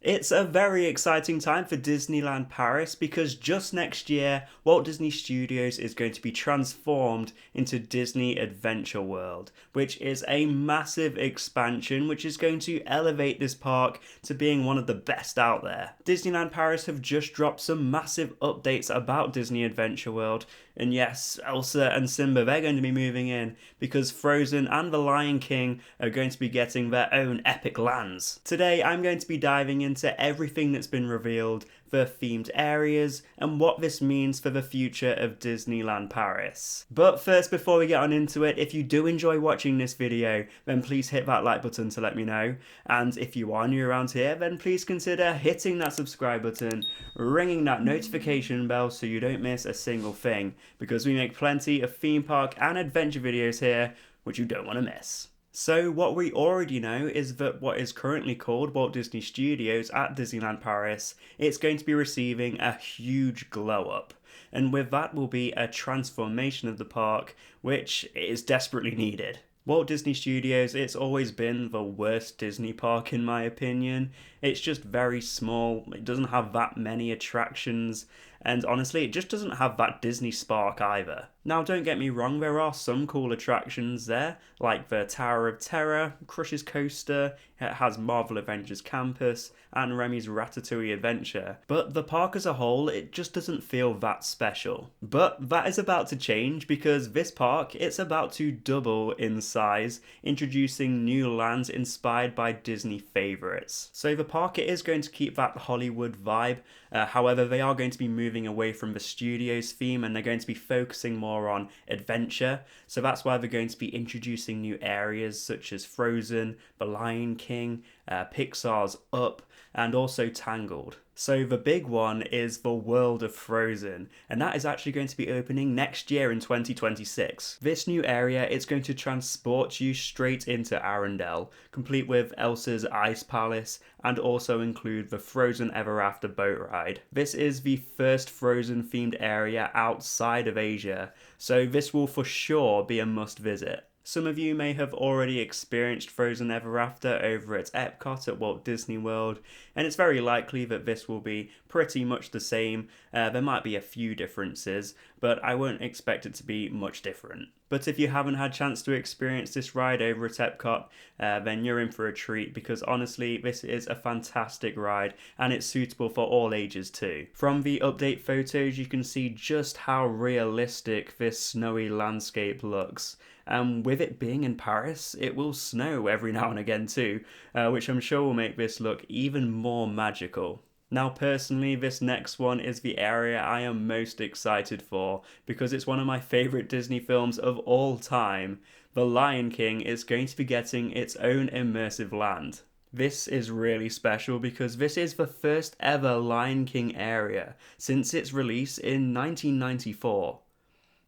It's a very exciting time for Disneyland Paris because just next year, Walt Disney Studios is going to be transformed into Disney Adventure World, which is a massive expansion which is going to elevate this park to being one of the best out there. Disneyland Paris have just dropped some massive updates about Disney Adventure World, and yes, Elsa and Simba, they're going to be moving in because Frozen and The Lion King are going to be getting their own epic lands. Today, I'm going to be diving into everything that's been revealed, the themed areas, and what this means for the future of Disneyland Paris. But first, before we get on into it, if you do enjoy watching this video, then please hit that like button to let me know. And if you are new around here, then please consider hitting that subscribe button, ringing that notification bell so you don't miss a single thing, because we make plenty of theme park and adventure videos here, which you don't want to miss. So what we already know is that what is currently called Walt Disney Studios at Disneyland Paris, it's going to be receiving a huge glow up. And with that will be a transformation of the park, which is desperately needed. Walt Disney Studios, it's always been the worst Disney park in my opinion. It's just very small, it doesn't have that many attractions, and honestly, it just doesn't have that Disney spark either. Now, don't get me wrong, there are some cool attractions there, like the Tower of Terror, Crush's Coaster, it has Marvel Avengers Campus, and Remy's Ratatouille Adventure, but the park as a whole, it just doesn't feel that special. But that is about to change because this park, it's about to double in size, introducing new lands inspired by Disney favourites. So the park, it is going to keep that Hollywood vibe, however, they are going to be moving away from the studio's theme and they're going to be focusing more on adventure. So that's why they're going to be introducing new areas such as Frozen, The Lion King, Pixar's Up, and also Tangled. So the big one is the world of Frozen, and that is actually going to be opening next year in 2026. This new area, it's going to transport you straight into Arendelle, complete with Elsa's Ice Palace, and also include the Frozen Ever After boat ride. This is the first Frozen themed area outside of Asia, so this will for sure be a must visit. Some of you may have already experienced Frozen Ever After over at Epcot at Walt Disney World, and it's very likely that this will be pretty much the same. There might be a few differences, but I won't expect it to be much different. But if you haven't had a chance to experience this ride over at Epcot, then you're in for a treat because honestly, this is a fantastic ride and it's suitable for all ages too. From the update photos, you can see just how realistic this snowy landscape looks. And with it being in Paris, it will snow every now and again too, which I'm sure will make this look even more magical. Now personally, this next one is the area I am most excited for because it's one of my favourite Disney films of all time. The Lion King is going to be getting its own immersive land. This is really special because this is the first ever Lion King area since its release in 1994.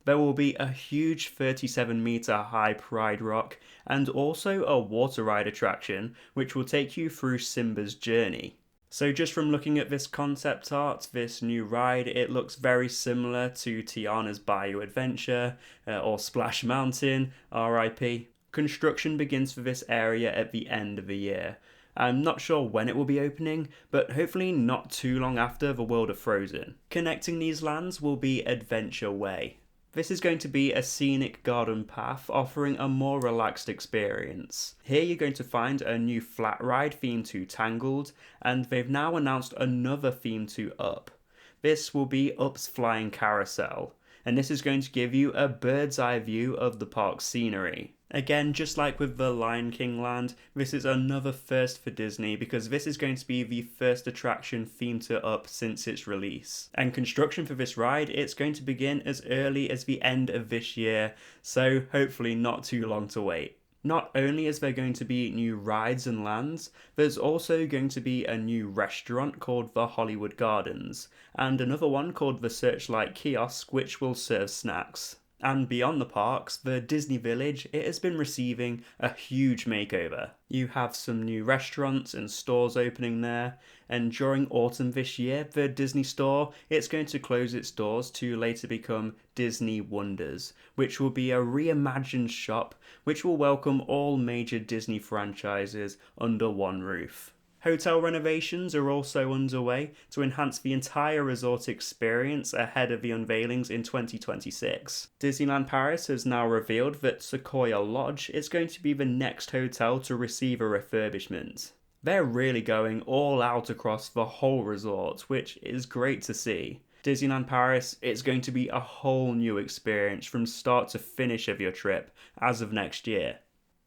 There will be a huge 37-metre high Pride Rock and also a water ride attraction which will take you through Simba's journey. So just from looking at this concept art, this new ride, it looks very similar to Tiana's Bayou Adventure or Splash Mountain, RIP. Construction begins for this area at the end of the year. I'm not sure when it will be opening, but hopefully not too long after the World of Frozen. Connecting these lands will be Adventure Way. This is going to be a scenic garden path offering a more relaxed experience. Here you're going to find a new flat ride themed to Tangled, and they've now announced another theme to Up. This will be Up's Flying Carousel, and this is going to give you a bird's eye view of the park's scenery. Again, just like with the Lion King land, this is another first for Disney because this is going to be the first attraction themed to Up since its release. And construction for this ride, it's going to begin as early as the end of this year, so hopefully not too long to wait. Not only is there going to be new rides and lands, there's also going to be a new restaurant called the Hollywood Gardens, and another one called the Searchlight Kiosk which will serve snacks. And beyond the parks, the Disney Village, it has been receiving a huge makeover. You have some new restaurants and stores opening there, and during autumn this year, the Disney Store, it's going to close its doors to later become Disney Wonders, which will be a reimagined shop which will welcome all major Disney franchises under one roof. Hotel renovations are also underway to enhance the entire resort experience ahead of the unveilings in 2026. Disneyland Paris has now revealed that Sequoia Lodge is going to be the next hotel to receive a refurbishment. They're really going all out across the whole resort, which is great to see. Disneyland Paris, it's going to be a whole new experience from start to finish of your trip as of next year.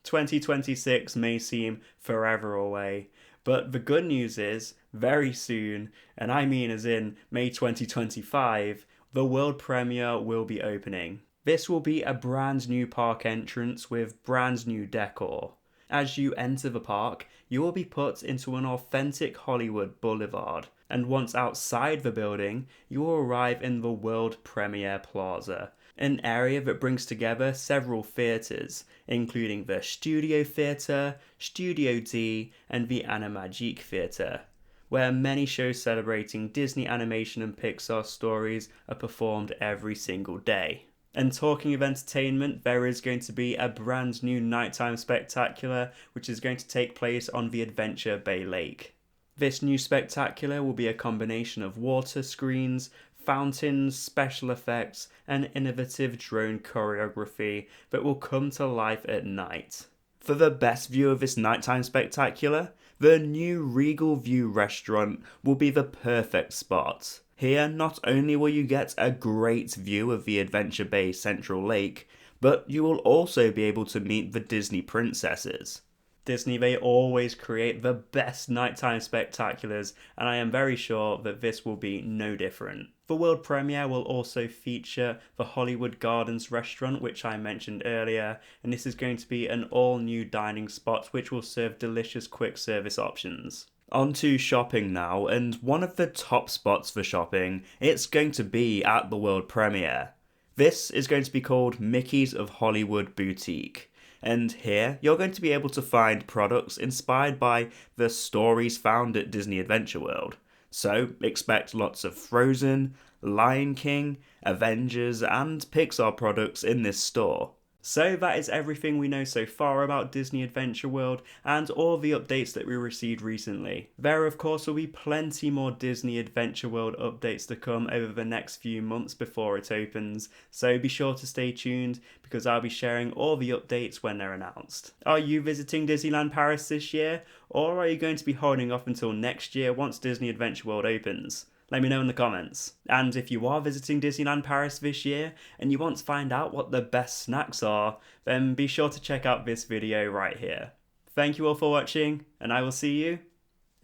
2026 may seem forever away, but the good news is, very soon, and I mean as in May 2025, the world premiere will be opening. This will be a brand new park entrance with brand new decor. As you enter the park, you will be put into an authentic Hollywood boulevard, and once outside the building, you will arrive in the World Premiere Plaza, an area that brings together several theatres, including the Studio Theatre, Studio D, and the Animagique Theatre, where many shows celebrating Disney animation and Pixar stories are performed every single day. And talking of entertainment, there is going to be a brand new nighttime spectacular which is going to take place on the Adventure Bay Lake. This new spectacular will be a combination of water screens, fountains, special effects, and innovative drone choreography that will come to life at night. For the best view of this nighttime spectacular, the new Regal View restaurant will be the perfect spot. Here, not only will you get a great view of the Adventure Bay Central Lake, but you will also be able to meet the Disney princesses. Disney, they always create the best nighttime spectaculars, and I am very sure that this will be no different. The world premiere will also feature the Hollywood Gardens restaurant, which I mentioned earlier, and this is going to be an all-new dining spot which will serve delicious quick service options. On to shopping now, and one of the top spots for shopping, it's going to be at the world premiere. This is going to be called Mickey's of Hollywood Boutique. And here, you're going to be able to find products inspired by the stories found at Disney Adventure World. So, expect lots of Frozen, Lion King, Avengers, and Pixar products in this store. So that is everything we know so far about Disney Adventure World and all the updates that we received recently. There of course will be plenty more Disney Adventure World updates to come over the next few months before it opens, so be sure to stay tuned because I'll be sharing all the updates when they're announced. Are you visiting Disneyland Paris this year, or are you going to be holding off until next year once Disney Adventure World opens? Let me know in the comments. And if you are visiting Disneyland Paris this year and you want to find out what the best snacks are, then be sure to check out this video right here. Thank you all for watching, and I will see you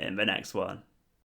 in the next one.